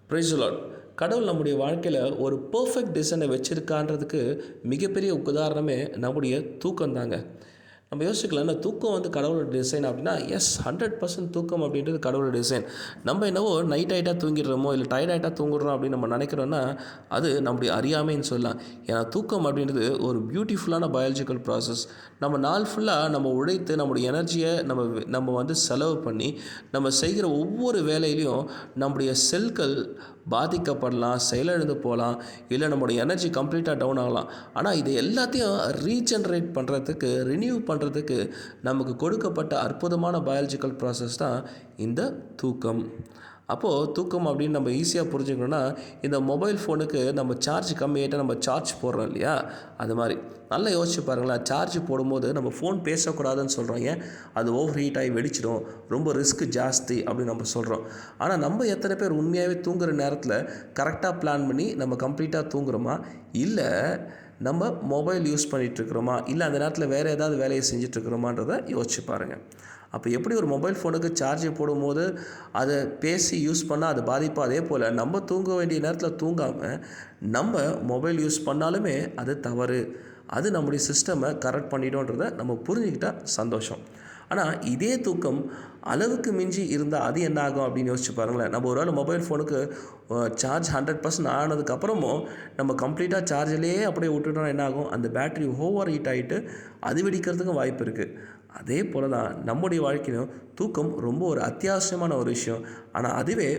Praise the Lord. கடவுள் நம்முடைய வாழ்க்கையில் ஒரு பெர்ஃபெக்ட் டிசைனை வச்சுருக்கான்றதுக்கு மிகப்பெரிய உதாரணமே நம்முடைய தூக்கம் தாங்க. நம்ம யோசிக்கலாம், இந்த தூக்கம் கடவுளோட டிசைன் அப்படின்னா, எஸ் 100% தூக்கம் அப்படின்றது கடவுளோட டிசைன். நம்ம என்னவோ நைட் ஆகிட்டா தூங்கிடுறோமோ இல்லை டயர்ட் ஆகிட்டா தூங்கிடுறோம் அப்படின்னு நம்ம நினைக்கிறோன்னா அது நம்முடைய அறியாமைன்னு சொல்லலாம். ஏன்னா தூக்கம் அப்படின்றது ஒரு பியூட்டிஃபுல்லான பயாலஜிக்கல் ப்ராசஸ். நம்ம நாள் ஃபுல்லாக நம்ம உழைத்து நம்முடைய எனர்ஜியை நம்ம செலவு பண்ணி நம்ம செய்கிற ஒவ்வொரு வேலையிலையும் நம்முடைய செல்கள் பாதிக்கப்படலாம், செயலிழந்து போகலாம், இல்லை நம்முடைய எனர்ஜி கம்ப்ளீட்டாக டவுன் ஆகலாம். ஆனால் இது எல்லாத்தையும் ரீஜென்ரேட் பண்ணுறதுக்கு, ரினியூ பண்ணுறதுக்கு நமக்கு கொடுக்கப்பட்ட அற்புதமான பயாலஜிக்கல் ப்ராசஸ் தான் இந்த தூக்கம். அப்போது தூக்கம் அப்படின்னு நம்ம ஈஸியாக புரிஞ்சுக்கணுன்னா, இந்த மொபைல் ஃபோனுக்கு நம்ம சார்ஜ் கம்மியாகிட்டால் நம்ம சார்ஜ் போடுறோம் இல்லையா, அது மாதிரி நல்லா யோசிச்சு பாருங்களேன். சார்ஜ் போடும்போது நம்ம ஃபோன் பேசக்கூடாதுன்னு சொல்கிறோம். ஏன்? அது ஓவர் ஹீட் ஆகி வெடிச்சிடும், ரொம்ப ரிஸ்க் ஜாஸ்தி அப்படின்னு நம்ம சொல்கிறோம். ஆனால் நம்ம எத்தனை பேர் உண்மையாகவே தூங்குகிற நேரத்தில் கரெக்டாக பிளான் பண்ணி நம்ம கம்ப்ளீட்டாக தூங்குறோமா, இல்லை நம்ம மொபைல் யூஸ் பண்ணிகிட்ருக்குறோமா, இல்லை அந்த நேரத்தில் வேறு ஏதாவது வேலையை செஞ்சிட்ருக்குறோமான்றதை யோசிச்சு பாருங்கள். அப்போ எப்படி ஒரு மொபைல் ஃபோனுக்கு சார்ஜ் போடும்போது அதை பேசி யூஸ் பண்ணால் அது பாதிப்பு, அதே போல் நம்ம தூங்க வேண்டிய நேரத்தில் தூங்காமல் நம்ம மொபைல் யூஸ் பண்ணாலுமே அது தவறு. அது நம்முடைய சிஸ்டமை கரெக்ட் பண்ணிட்டோன்றதை நம்ம புரிஞ்சுக்கிட்டால் சந்தோஷம். ஆனால் இதே தூக்கம் அளவுக்கு மிஞ்சி இருந்தால் அது என்ன ஆகும் அப்படின்னு யோசிச்சு பாருங்களேன். நம்ம ஒரு வேளை மொபைல் ஃபோனுக்கு சார்ஜ் 100% ஆனதுக்கப்புறமும் நம்ம கம்ப்ளீட்டாக சார்ஜிலேயே அப்படியே விட்டுட்டோம்னா என்ன ஆகும்? அந்த பேட்ரி ஓவர் ஹீட் ஆகிட்டு அது வெடிக்கிறதுக்கும் வாய்ப்பு இருக்குது. அதே போல் தான் நம்முடைய வாழ்க்கையிலும் தூக்கம் ரொம்ப ஒரு அத்தியாவசியமான ஒரு விஷயம். ஆனால் அதுவே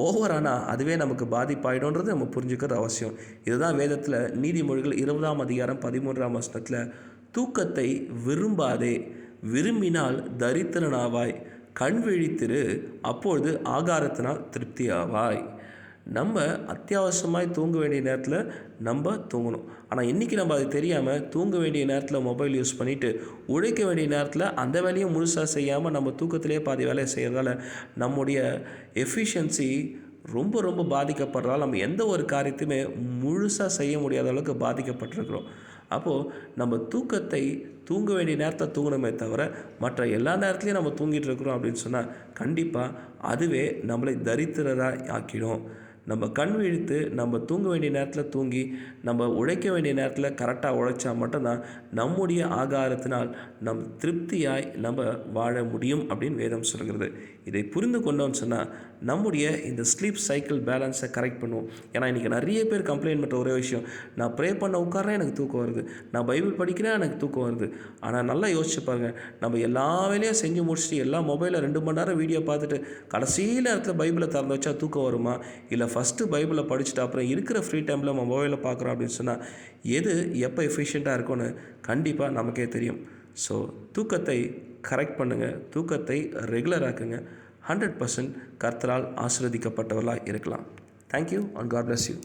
ஓவரானால் அதுவே நமக்கு பாதிப்பாயிடும்ன்றது நம்ம புரிஞ்சுக்கிறது அவசியம். இதுதான் வேதத்தில் நீதிமொழிகள் 20ஆம் அதிகாரம் 13ஆம் வசனத்தில், தூக்கத்தை விரும்பாதே, விரும்பினால் தரித்திரனாவாய், கண் விழித்திரு, அப்பொழுது ஆகாரத்தினால் திருப்தி ஆவாய். நம்ம அத்தியாவசியமாய் தூங்க வேண்டிய நேரத்தில் நம்ம தூங்கணும். ஆனால் இன்றைக்கி நம்ம அது தெரியாமல் தூங்க வேண்டிய நேரத்தில் மொபைல் யூஸ் பண்ணிவிட்டு உழைக்க வேண்டிய நேரத்தில் அந்த வேலையும் முழுசாக செய்யாமல் நம்ம தூக்கத்திலே பாதி வேலையை செய்கிறதால நம்முடைய எஃபிஷியன்சி ரொம்ப ரொம்ப பாதிக்கப்படுறதால நம்ம எந்த ஒரு காரியத்தையுமே முழுசாக செய்ய முடியாத அளவுக்கு பாதிக்கப்பட்டிருக்கிறோம். அப்போது நம்ம தூக்கத்தை தூங்க வேண்டிய நேரத்தை தூங்கணுமே தவிர மற்ற எல்லா நேரத்துலையும் நம்ம தூங்கிட்டு இருக்கிறோம் அப்படின்னு சொன்னால் கண்டிப்பாக அதுவே நம்மளை தரித்திரராக ஆக்கிடும். நம்ம கண் விழித்து நம்ம தூங்க வேண்டிய நேரத்தில் தூங்கி நம்ம உழைக்க வேண்டிய நேரத்தில் கரெக்டாக உழைச்சா மட்டும்தான் நம்முடைய ஆகாரத்தினால் நம் திருப்தியாய் நம்ம வாழ முடியும் அப்படின்னு வேதம் சொல்கிறது. இதை புரிந்து கொண்டோம்னு சொன்னால் நம்முடைய இந்த ஸ்லீப் சைக்கிள் பேலன்ஸை கரெக்ட் பண்ணுவோம். ஏன்னா இன்றைக்கி நிறைய பேர் கம்ப்ளைண்ட் பண்ணுற ஒரே விஷயம், நான் ப்ரே பண்ண உட்காரேன் எனக்கு தூக்கம் வருது, நான் பைபிள் படிக்கிறேன் எனக்கு தூக்கம் வருது. ஆனால் நல்லா யோசிச்சு பாருங்கள், நம்ம எல்லா வேலையும் செஞ்சு முடிச்சுட்டு எல்லா மொபைலில் 2 மணி நேரம் வீடியோ பார்த்துட்டு கடைசி நேரத்தில் பைபிளை திறந்து வச்சா தூக்கம் வருமா? இல்லை ஃபஸ்ட்டு பைபிளை படிச்சுட்டு அப்புறம் இருக்கிற ஃப்ரீ டைமில் நம்ம மொபைலில் பார்க்குறோம் அப்படின்னு சொன்னால் எது எப்போ எஃபிஷியண்ட்டாக இருக்கும்னு கண்டிப்பாக நமக்கே தெரியும். ஸோ தூக்கத்தை கரெக்ட் பண்ணுங்கள், தூக்கத்தை ரெகுலர் ஆக்குங்க. 100% கர்த்தரால் ஆசீர்வதிக்கப்பட்டவர்களாக இருக்கலாம். Thank you and God bless you.